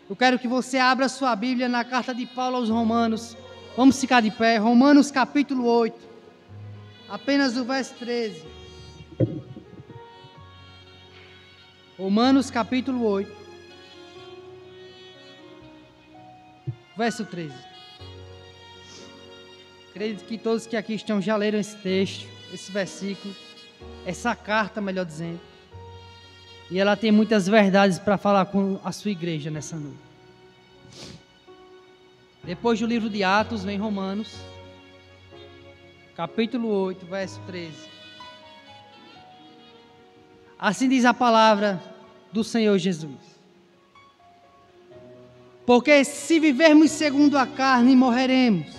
Eu quero que você abra sua Bíblia na carta de Paulo aos Romanos. Vamos ficar de pé. Romanos capítulo 8. Apenas o verso 13. Romanos capítulo 8. Verso 13. Acredito que todos que aqui estão já leram esse texto, esse versículo, essa carta, melhor dizendo. E ela tem muitas verdades para falar com a sua igreja nessa noite. Depois do livro de Atos, vem Romanos, capítulo 8, verso 13. Assim diz a palavra do Senhor Jesus. Porque se vivermos segundo a carne, morreremos.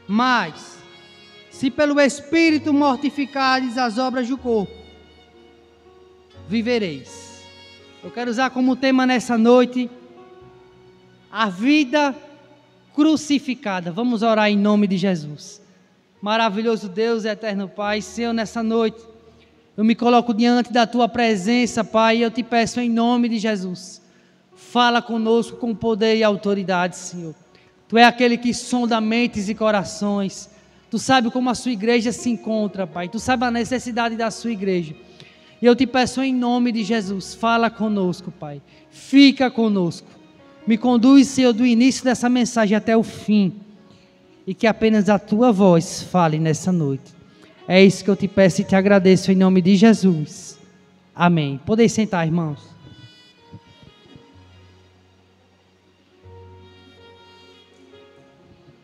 Mas, se pelo Espírito mortificares as obras do corpo, vivereis. Eu quero usar como tema nessa noite a vida crucificada. Vamos orar em nome de Jesus. Maravilhoso Deus, eterno Pai, Senhor, nessa noite eu me coloco diante da Tua presença, Pai, e eu te peço em nome de Jesus, fala conosco com poder e autoridade, Senhor. Tu é aquele que sonda mentes e corações. Tu sabe como a sua igreja se encontra, Pai. Tu sabe a necessidade da sua igreja. E eu te peço em nome de Jesus, fala conosco, Pai. Fica conosco. Me conduz, Senhor, do início dessa mensagem até o fim. E que apenas a Tua voz fale nessa noite. É isso que eu te peço e te agradeço em nome de Jesus. Amém. Podem sentar, irmãos.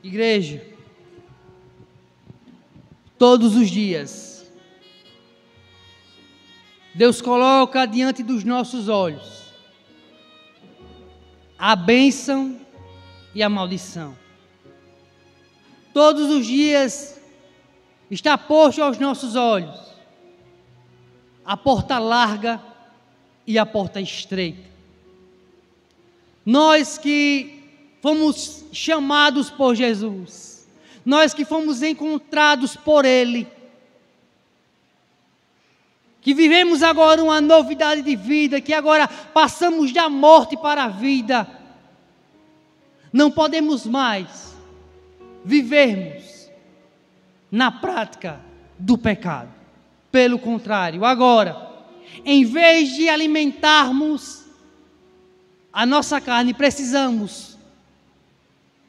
Igreja, todos os dias, Deus coloca diante dos nossos olhos a bênção e a maldição. Todos os dias está posto aos nossos olhos a porta larga e a porta estreita. Nós que fomos chamados por Jesus, nós que fomos encontrados por Ele, que vivemos agora uma novidade de vida, que agora passamos da morte para a vida, não podemos mais vivermos na prática do pecado. Pelo contrário, agora, em vez de alimentarmos a nossa carne, precisamos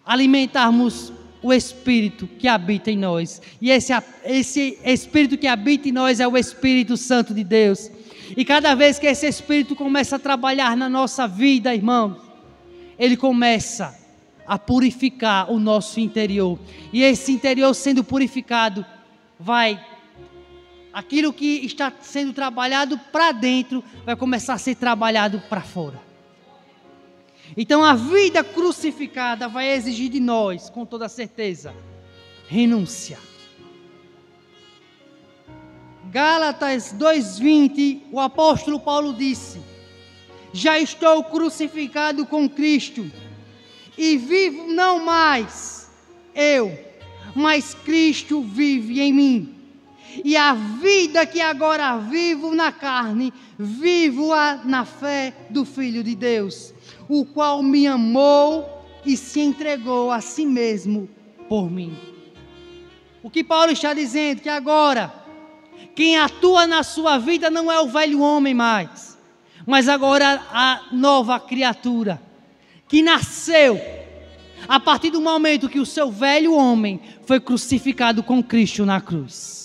alimentarmos o Espírito que habita em nós. E esse Espírito que habita em nós é o Espírito Santo de Deus. E cada vez que esse Espírito começa a trabalhar na nossa vida, irmãos, ele começa a purificar o nosso interior. E esse interior sendo purificado, aquilo que está sendo trabalhado para dentro, vai começar a ser trabalhado para fora. Então a vida crucificada vai exigir de nós, com toda certeza, renúncia. Gálatas 2:20, o apóstolo Paulo disse: já estou crucificado com Cristo, e vivo não mais eu, mas Cristo vive em mim. E a vida que agora vivo na carne, vivo-a na fé do Filho de Deus, o qual me amou e se entregou a si mesmo por mim. O que Paulo está dizendo? Que agora, quem atua na sua vida não é o velho homem mais, mas agora a nova criatura, que nasceu a partir do momento que o seu velho homem foi crucificado com Cristo na cruz.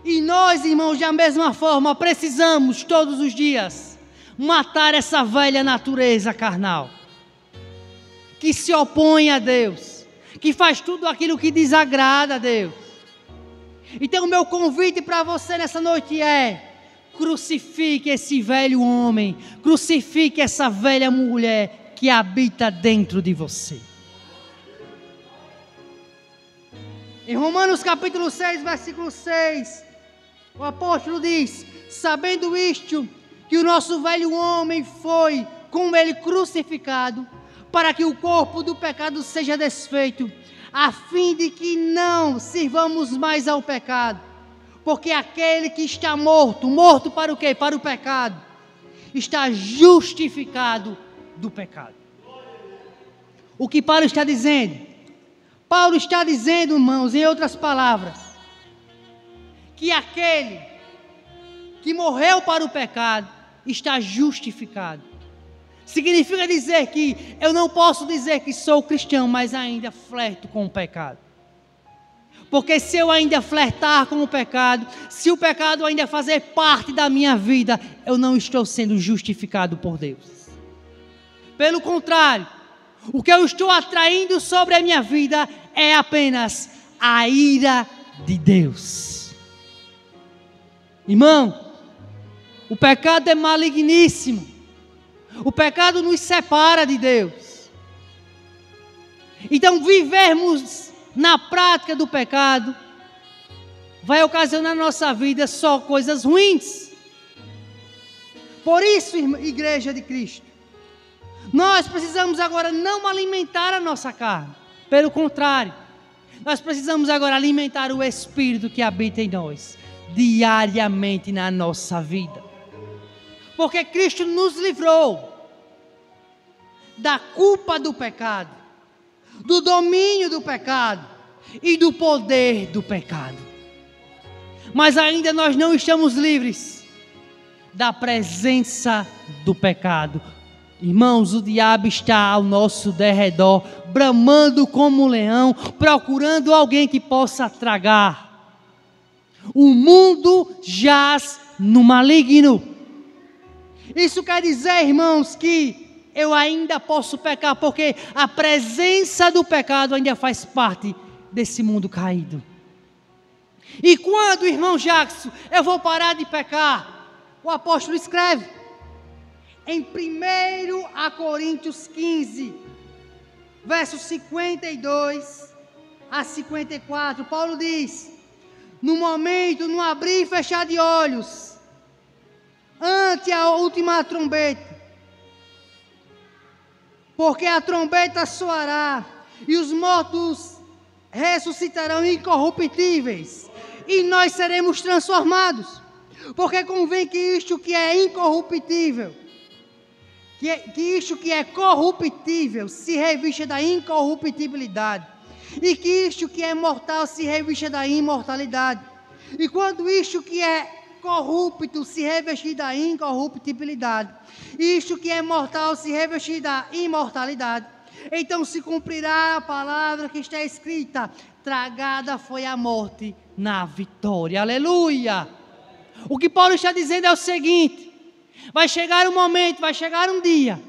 E nós, irmãos, da mesma forma, precisamos todos os dias matar essa velha natureza carnal, que se opõe a Deus, que faz tudo aquilo que desagrada a Deus. Então o meu convite para você nessa noite é: crucifique esse velho homem, crucifique essa velha mulher que habita dentro de você. Em Romanos capítulo 6, versículo 6, o apóstolo diz: sabendo isto, que o nosso velho homem foi com ele crucificado, para que o corpo do pecado seja desfeito, a fim de que não sirvamos mais ao pecado. Porque aquele que está morto para o quê? Para o pecado, está justificado do pecado. O que Paulo está dizendo? Paulo está dizendo, irmãos, em outras palavras, que aquele que morreu para o pecado está justificado. Significa dizer que eu não posso dizer que sou cristão, mas ainda flerto com o pecado. Porque se eu ainda flertar com o pecado, se o pecado ainda fazer parte da minha vida, eu não estou sendo justificado por Deus. Pelo contrário, o que eu estou atraindo sobre a minha vida é apenas a ira de Deus. Irmão, o pecado é maligníssimo. O pecado nos separa de Deus. Então, vivermos na prática do pecado vai ocasionar na nossa vida só coisas ruins. Por isso, igreja de Cristo, nós precisamos agora não alimentar a nossa carne. Pelo contrário, nós precisamos agora alimentar o Espírito que habita em nós, diariamente na nossa vida. Porque Cristo nos livrou da culpa do pecado, do domínio do pecado e do poder do pecado. Mas ainda nós não estamos livres da presença do pecado. Irmãos, o diabo está ao nosso derredor, bramando como um leão, procurando alguém que possa tragar. O mundo jaz no maligno. Isso quer dizer, irmãos, que eu ainda posso pecar, porque a presença do pecado ainda faz parte desse mundo caído. E quando, irmão Jackson, eu vou parar de pecar? O apóstolo escreve em 1 Coríntios 15, versos 52 a 54, Paulo diz: no momento, no abrir e fechar de olhos, ante a última trombeta, porque a trombeta soará, e os mortos ressuscitarão incorruptíveis, e nós seremos transformados. Porque convém que isto que é incorruptível, que isto que é corruptível se revista da incorruptibilidade, e que isto que é mortal se revista da imortalidade. E quando isto que é corrupto se revestir da incorruptibilidade, isto que é mortal se revestir da imortalidade, então se cumprirá a palavra que está escrita: tragada foi a morte na vitória. Aleluia! O que Paulo está dizendo é o seguinte: vai chegar um momento, vai chegar um dia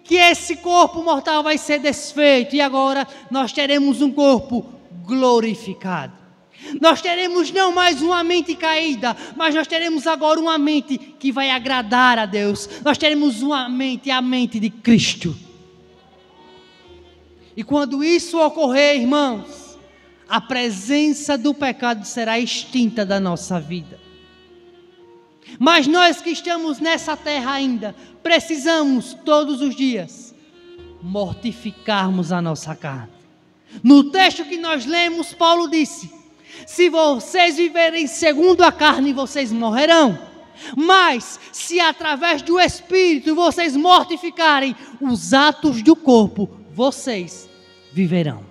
que esse corpo mortal vai ser desfeito, e agora nós teremos um corpo glorificado. Nós teremos não mais uma mente caída, mas nós teremos agora uma mente que vai agradar a Deus. Nós teremos uma mente, a mente de Cristo. E quando isso ocorrer, irmãos, a presença do pecado será extinta da nossa vida. Mas nós que estamos nessa terra ainda, precisamos todos os dias mortificarmos a nossa carne. No texto que nós lemos, Paulo disse: se vocês viverem segundo a carne, vocês morrerão. Mas se através do Espírito vocês mortificarem os atos do corpo, vocês viverão.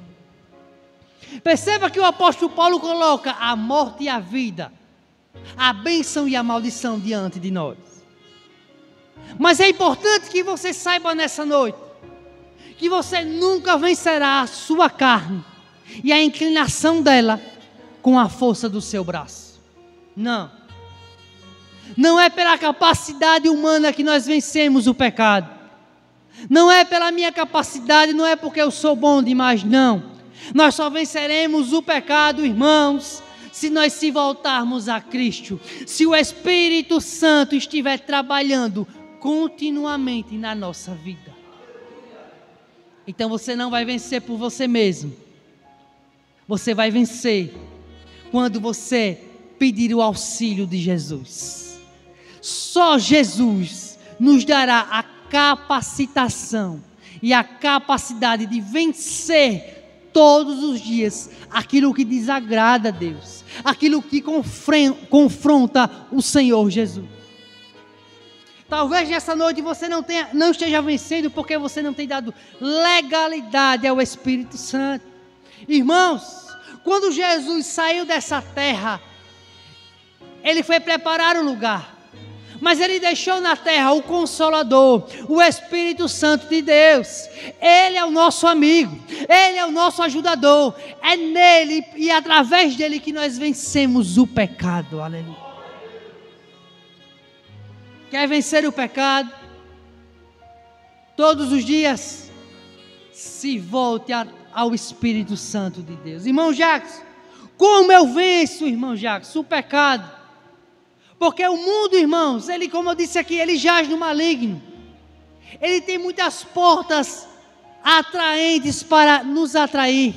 Perceba que o apóstolo Paulo coloca a morte e a vida, a bênção e a maldição diante de nós. Mas é importante que você saiba nessa noite que você nunca vencerá a sua carne e a inclinação dela com a força do seu braço. Não. Não é pela capacidade humana que nós vencemos o pecado. Não é pela minha capacidade, não é porque eu sou bom demais, não. Nós só venceremos o pecado, irmãos, se nós se voltarmos a Cristo. Se o Espírito Santo estiver trabalhando continuamente na nossa vida. Então você não vai vencer por você mesmo. Você vai vencer quando você pedir o auxílio de Jesus. Só Jesus nos dará a capacitação e a capacidade de vencer todos os dias aquilo que desagrada a Deus, aquilo que confronta o Senhor Jesus. Talvez nessa noite você não esteja vencendo porque você não tem dado legalidade ao Espírito Santo. Irmãos, quando Jesus saiu dessa terra, Ele foi preparar o lugar. Mas Ele deixou na terra o Consolador, o Espírito Santo de Deus. Ele é o nosso amigo, Ele é o nosso ajudador. É nele e através dele que nós vencemos o pecado. Aleluia. Quer vencer o pecado? Todos os dias, se volte ao Espírito Santo de Deus. Irmão Jacques, como eu venço, irmão Jacques, o pecado? Porque o mundo, irmãos, ele, como eu disse aqui, ele jaz no maligno. Ele tem muitas portas atraentes para nos atrair.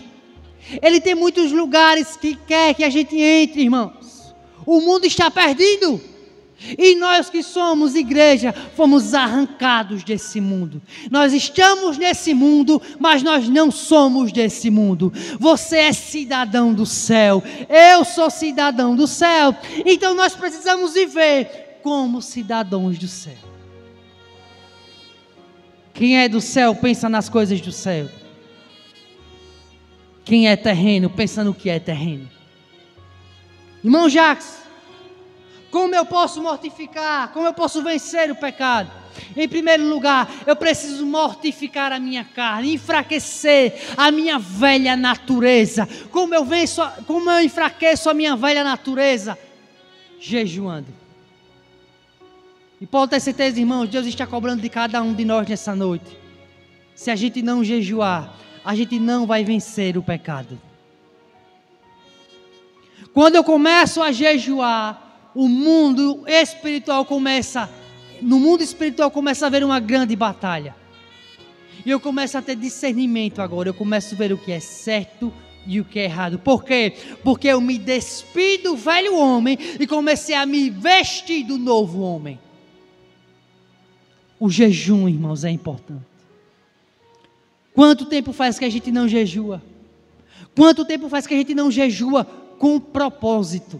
Ele tem muitos lugares que quer que a gente entre, irmãos. O mundo está perdido. E nós que somos igreja, fomos arrancados desse mundo. Nós estamos nesse mundo, mas nós não somos desse mundo. Você é cidadão do céu, eu sou cidadão do céu. Então nós precisamos viver como cidadãos do céu. Quem é do céu, pensa nas coisas do céu. Quem é terreno, pensa no que é terreno. Irmão Jacques, como eu posso mortificar? Como eu posso vencer o pecado? Em primeiro lugar, eu preciso mortificar a minha carne, enfraquecer a minha velha natureza. Como eu enfraqueço a minha velha natureza? Jejuando. E pode ter certeza, irmãos, Deus está cobrando de cada um de nós nessa noite. Se a gente não jejuar, a gente não vai vencer o pecado. Quando eu começo a jejuar, no mundo espiritual começa a haver uma grande batalha. E eu começo a ter discernimento agora. Eu começo a ver o que é certo e o que é errado. Por quê? Porque eu me despido do velho homem e comecei a me vestir do novo homem. O jejum, irmãos, é importante. Quanto tempo faz que a gente não jejua? Quanto tempo faz que a gente não jejua com propósito?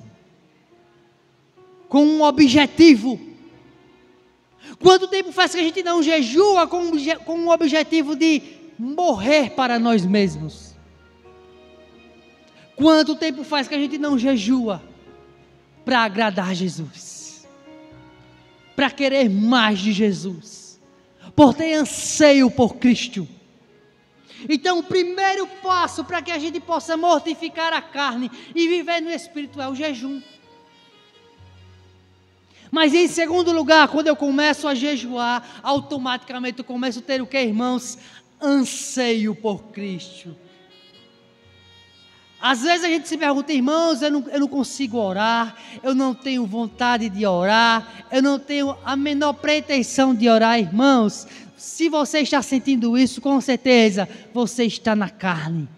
Com um objetivo. Quanto tempo faz que a gente não jejua com um objetivo de morrer para nós mesmos? Quanto tempo faz que a gente não jejua para agradar Jesus? Para querer mais de Jesus? Por ter anseio por Cristo? Então o primeiro passo para que a gente possa mortificar a carne e viver no Espírito é o jejum. Mas em segundo lugar, quando eu começo a jejuar, automaticamente eu começo a ter o que, irmãos? Anseio por Cristo. Às vezes a gente se pergunta, irmãos, eu não consigo orar, eu não tenho vontade de orar, eu não tenho a menor pretensão de orar, irmãos. Se você está sentindo isso, com certeza você está na carne.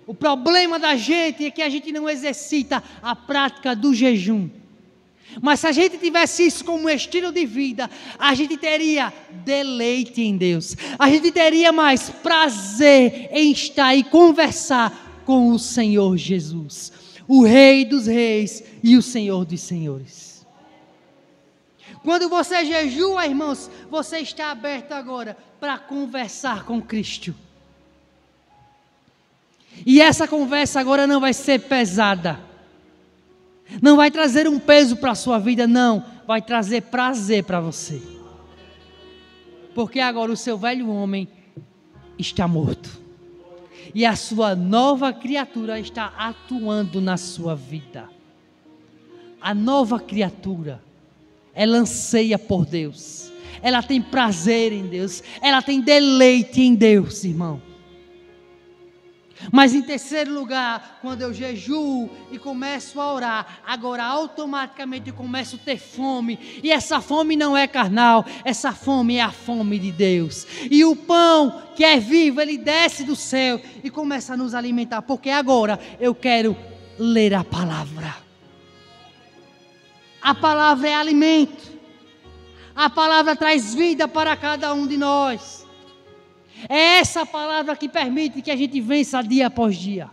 O problema da gente é que a gente não exercita a prática do jejum. Mas se a gente tivesse isso como estilo de vida, a gente teria deleite em Deus. A gente teria mais prazer em estar e conversar com o Senhor Jesus, o Rei dos Reis e o Senhor dos Senhores. Quando você jejua, irmãos, você está aberto agora para conversar com Cristo. E essa conversa agora não vai ser pesada. Não vai trazer um peso para a sua vida, não. Vai trazer prazer para você. Porque agora o seu velho homem está morto. E a sua nova criatura está atuando na sua vida. A nova criatura, ela anseia por Deus. Ela tem prazer em Deus. Ela tem deleite em Deus, irmão. Mas em terceiro lugar, quando eu jejuo e começo a orar, agora automaticamente eu começo a ter fome. E essa fome não é carnal, essa fome é a fome de Deus. E o pão que é vivo, ele desce do céu e começa a nos alimentar. Porque agora eu quero ler a palavra. A palavra é alimento. A palavra traz vida para cada um de nós. É essa palavra que permite que a gente vença dia após dia.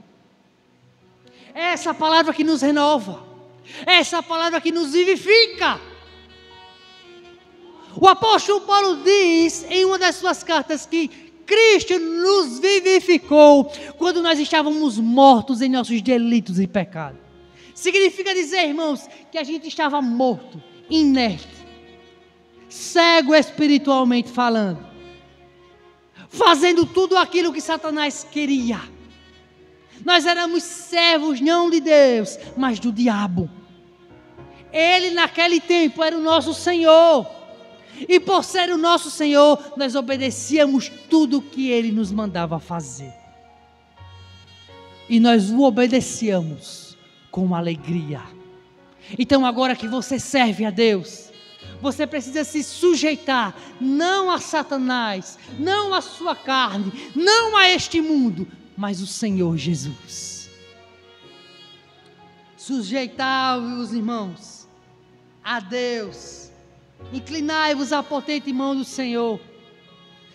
É essa palavra que nos renova. É essa palavra que nos vivifica. O apóstolo Paulo diz em uma das suas cartas que Cristo nos vivificou quando nós estávamos mortos em nossos delitos e pecados. Significa dizer, irmãos, que a gente estava morto, inerte, cego espiritualmente falando, fazendo tudo aquilo que Satanás queria. Nós éramos servos não de Deus, mas do diabo. Ele naquele tempo era o nosso Senhor. E por ser o nosso Senhor, nós obedecíamos tudo o que Ele nos mandava fazer. E nós o obedecíamos com alegria. Então agora que você serve a Deus, você precisa se sujeitar, não a Satanás, não a sua carne, não a este mundo, mas o Senhor Jesus. Sujeitai-vos, irmãos, a Deus. Inclinai-vos à potente mão do Senhor.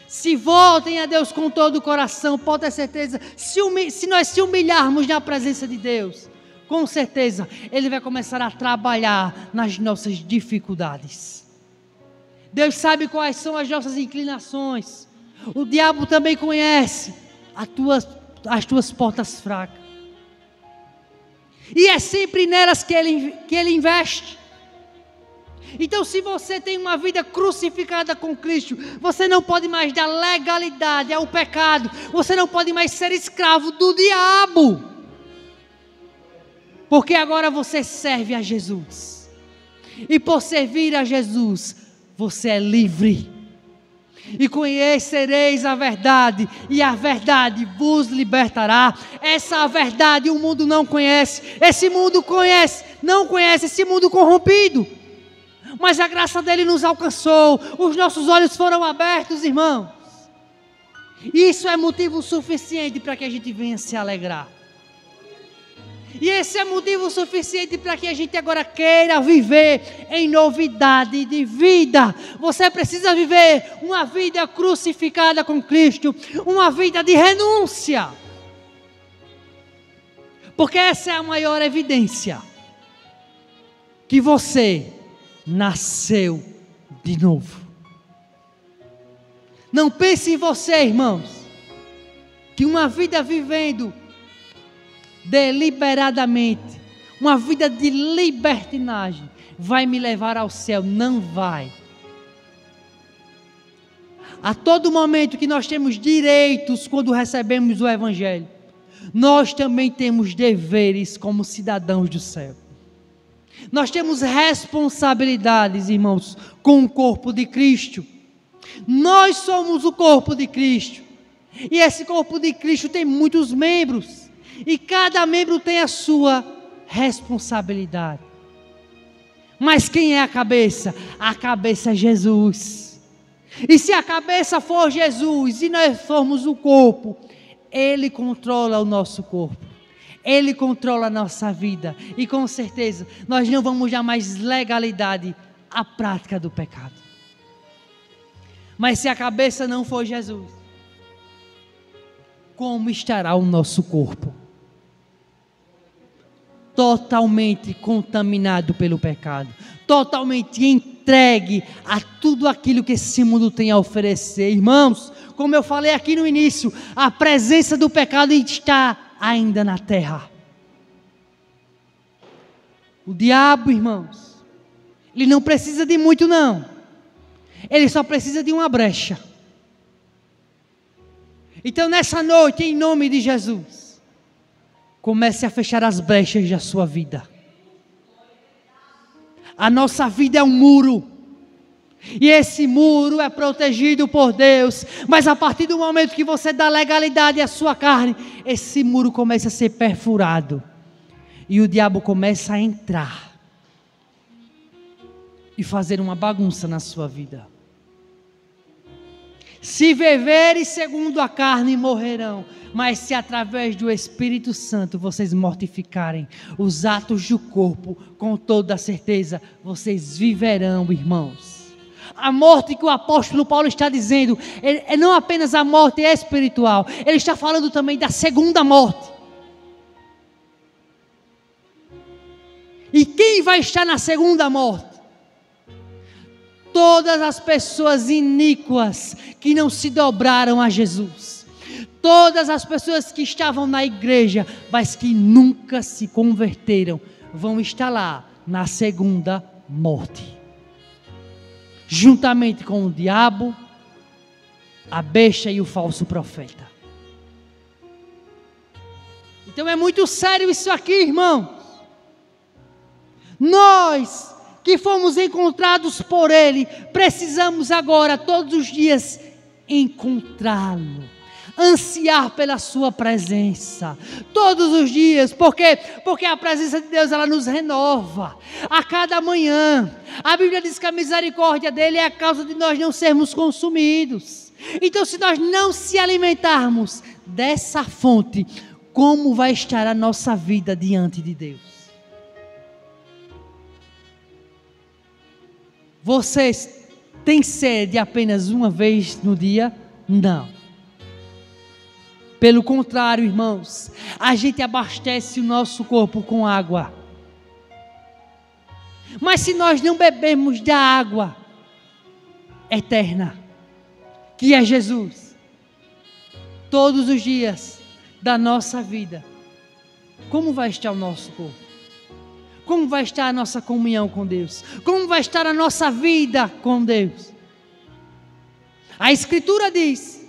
Se voltem a Deus com todo o coração, pode ter certeza, se nós se humilharmos na presença de Deus, com certeza Ele vai começar a trabalhar nas nossas dificuldades. Deus sabe quais são as nossas inclinações. O diabo também conhece as tuas portas fracas. E é sempre nelas que ele investe. Então, se você tem uma vida crucificada com Cristo, você não pode mais dar legalidade ao pecado. Você não pode mais ser escravo do diabo. Porque agora você serve a Jesus. E por servir a Jesus, você é livre. E conhecereis a verdade, e a verdade vos libertará. Essa verdade o mundo não conhece. Esse mundo não conhece esse mundo corrompido. Mas a graça dele nos alcançou. Os nossos olhos foram abertos, irmãos. Isso é motivo suficiente para que a gente venha se alegrar. E esse é motivo suficiente para que a gente agora queira viver em novidade de vida. Você precisa viver uma vida crucificada com Cristo, uma vida de renúncia. Porque essa é a maior evidência que você nasceu de novo. Não pense em você, irmãos, que uma vida vivendo deliberadamente, uma vida de libertinagem, vai me levar ao céu. Não vai. A todo momento que nós temos direitos quando recebemos o Evangelho, nós também temos deveres como cidadãos do céu. Nós temos responsabilidades, irmãos, com o corpo de Cristo. Nós somos o corpo de Cristo. E esse corpo de Cristo tem muitos membros. E cada membro tem a sua responsabilidade. Mas quem é a cabeça? A cabeça é Jesus. E se a cabeça for Jesus e nós formos o corpo, Ele controla o nosso corpo. Ele controla a nossa vida. E com certeza nós não vamos dar mais legalidade à prática do pecado. Mas se a cabeça não for Jesus, como estará o nosso corpo? Totalmente contaminado pelo pecado. Totalmente entregue a tudo aquilo que esse mundo tem a oferecer. Irmãos, como eu falei aqui no início, a presença do pecado está ainda na terra. O diabo, irmãos, ele não precisa de muito não. Ele só precisa de uma brecha. Então nessa noite, em nome de Jesus, comece a fechar as brechas da sua vida. A nossa vida é um muro. E esse muro é protegido por Deus. Mas a partir do momento que você dá legalidade à sua carne, esse muro começa a ser perfurado. E o diabo começa a entrar e fazer uma bagunça na sua vida. Se viveres segundo a carne, morrerão. Mas se através do Espírito Santo vocês mortificarem os atos do corpo, com toda certeza vocês viverão, irmãos. A morte que o apóstolo Paulo está dizendo é não apenas a morte espiritual, ele está falando também da segunda morte. E quem vai estar na segunda morte? todas as pessoas iníquas que não se dobraram a Jesus, todas as pessoas que estavam na igreja, mas que nunca se converteram, vão estar lá na segunda morte, juntamente com o diabo, a besta e o falso profeta. Então é muito sério isso aqui, irmãos. Nós que fomos encontrados por Ele, precisamos agora, todos os dias, encontrá-lo, ansiar pela sua presença, todos os dias, porque a presença de Deus, ela nos renova, a cada manhã. A Bíblia diz que a misericórdia dEle é a causa de nós não sermos consumidos. Então, se nós não se alimentarmos dessa fonte, como vai estar a nossa vida diante de Deus? Vocês têm sede apenas uma vez no dia? Não. Pelo contrário, irmãos, a gente abastece o nosso corpo com água. Mas se nós não bebermos da água eterna, que é Jesus, todos os dias da nossa vida, como vai estar o nosso corpo? Como vai estar a nossa comunhão com Deus? Como vai estar a nossa vida com Deus? A Escritura diz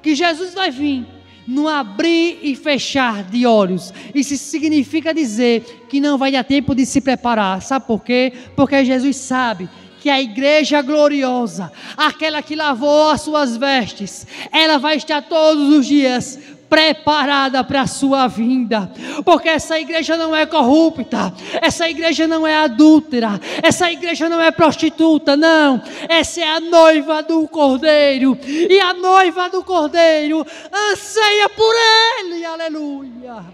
que Jesus vai vir no abrir e fechar de olhos. Isso significa dizer que não vai dar tempo de se preparar. Sabe por quê? Porque Jesus sabe que a igreja gloriosa, aquela que lavou as suas vestes, ela vai estar todos os dias preparada para a sua vinda, porque essa igreja não é corrupta, essa igreja não é adúltera, essa igreja não é prostituta, não, essa é a noiva do Cordeiro, e a noiva do Cordeiro anseia por Ele, aleluia.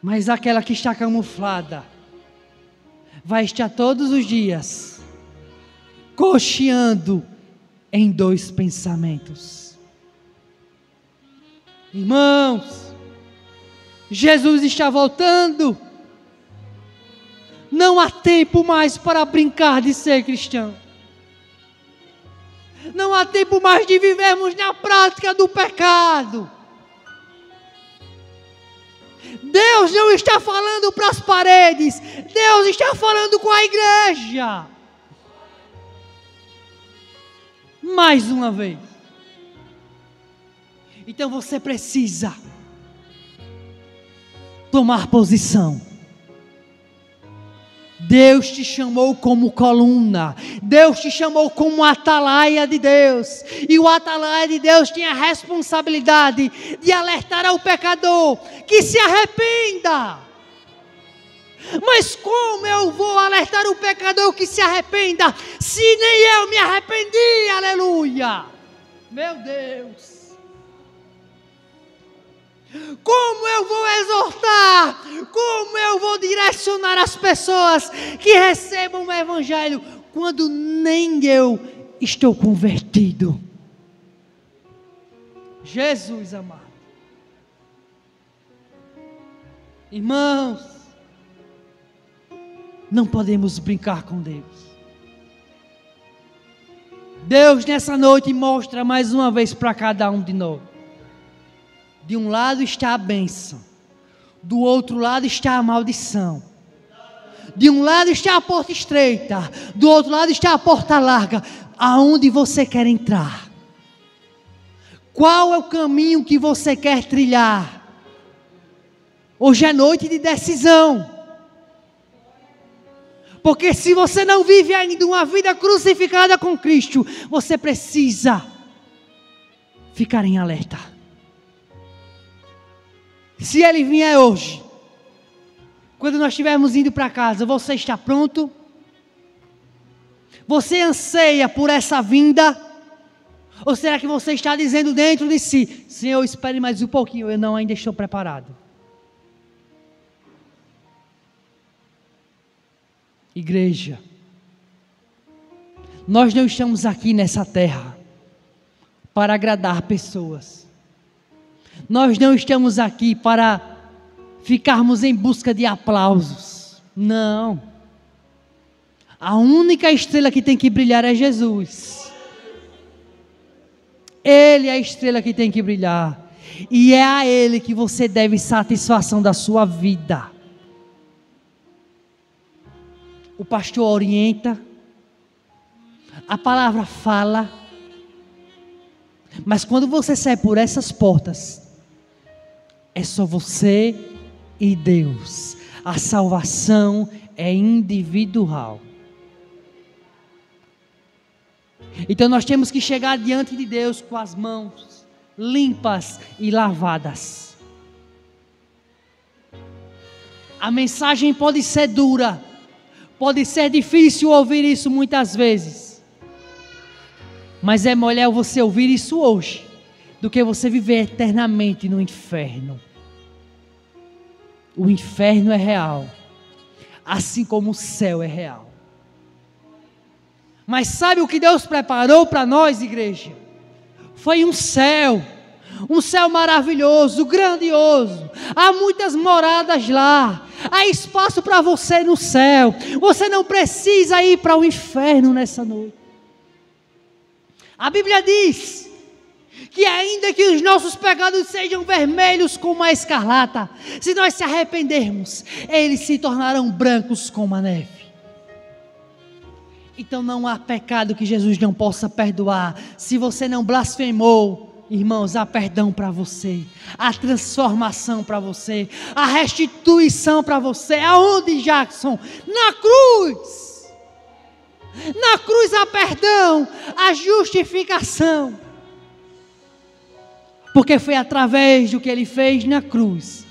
Mas aquela que está camuflada, vai estar todos os dias cocheando em dois pensamentos. Irmãos, Jesus está voltando. Não há tempo mais para brincar de ser cristão. Não há tempo mais de vivermos na prática do pecado. Deus não está falando para as paredes, Deus está falando com a igreja. Mais uma vez. Então você precisa tomar posição. Deus te chamou como coluna, Deus te chamou como atalaia de Deus, e o atalaia de Deus tem a responsabilidade de alertar ao pecador que se arrependa. Mas como eu vou alertar o pecador que se arrependa, se nem eu me arrependi, aleluia, meu Deus. Como eu vou exortar, como eu vou direcionar as pessoas que recebam o Evangelho, quando nem eu estou convertido? Jesus amado. Irmãos, não podemos brincar com Deus. Deus nessa noite mostra mais uma vez para cada um de nós. De um lado está a bênção, do outro lado está a maldição. De um lado está a porta estreita, do outro lado está a porta larga. Aonde você quer entrar? Qual é o caminho que você quer trilhar? Hoje é noite de decisão. Porque se você não vive ainda uma vida crucificada com Cristo, você precisa ficar em alerta. Se Ele vier hoje, quando nós estivermos indo para casa, você está pronto? Você anseia por essa vinda? Ou será que você está dizendo dentro de si: Senhor, espere mais um pouquinho, eu não ainda estou preparado? Igreja, nós não estamos aqui nessa terra para agradar pessoas. Nós não estamos aqui para ficarmos em busca de aplausos. Não. A única estrela que tem que brilhar é Jesus. Ele é a estrela que tem que brilhar. E é a Ele que você deve satisfação da sua vida. O pastor orienta, a palavra fala, mas quando você sai por essas portas, é só você e Deus. A salvação é individual. Então nós temos que chegar diante de Deus com as mãos limpas e lavadas. A mensagem pode ser dura, pode ser difícil ouvir isso muitas vezes, mas é melhor você ouvir isso hoje do que você viver eternamente no inferno. O inferno é real, assim como o céu é real. Mas sabe o que Deus preparou para nós, igreja? Foi um céu maravilhoso, grandioso. Há muitas moradas lá, há espaço para você no céu. Você não precisa ir para o inferno nessa noite. A Bíblia diz que ainda que os nossos pecados sejam vermelhos como a escarlata, se nós se arrependermos, eles se tornarão brancos como a neve. Então não há pecado que Jesus não possa perdoar. Se você não blasfemou, irmãos, há perdão para você, há transformação para você, há restituição para você. Aonde, Jackson? Na cruz. Na cruz há perdão, há justificação. Porque foi através do que Ele fez na cruz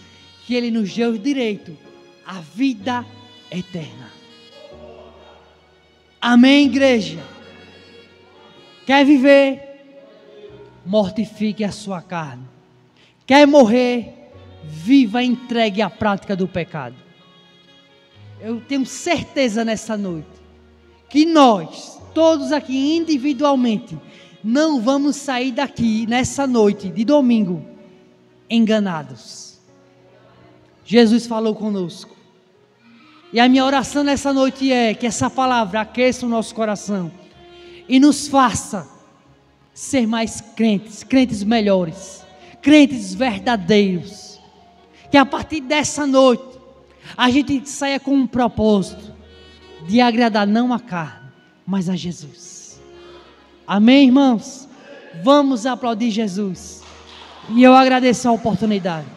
que Ele nos deu o direito à vida eterna. Amém, igreja? Quer viver? Mortifique a sua carne. Quer morrer? Viva, entregue à prática do pecado. Eu tenho certeza nessa noite que nós, todos aqui individualmente, não vamos sair daqui nessa noite de domingo enganados. Jesus falou conosco. E a minha oração nessa noite é que essa palavra aqueça o nosso coração e nos faça ser mais crentes, crentes melhores, crentes verdadeiros. Que a partir dessa noite a gente saia com um propósito de agradar não a carne, mas a Jesus. Amém, irmãos? Vamos aplaudir Jesus. E eu agradeço a oportunidade.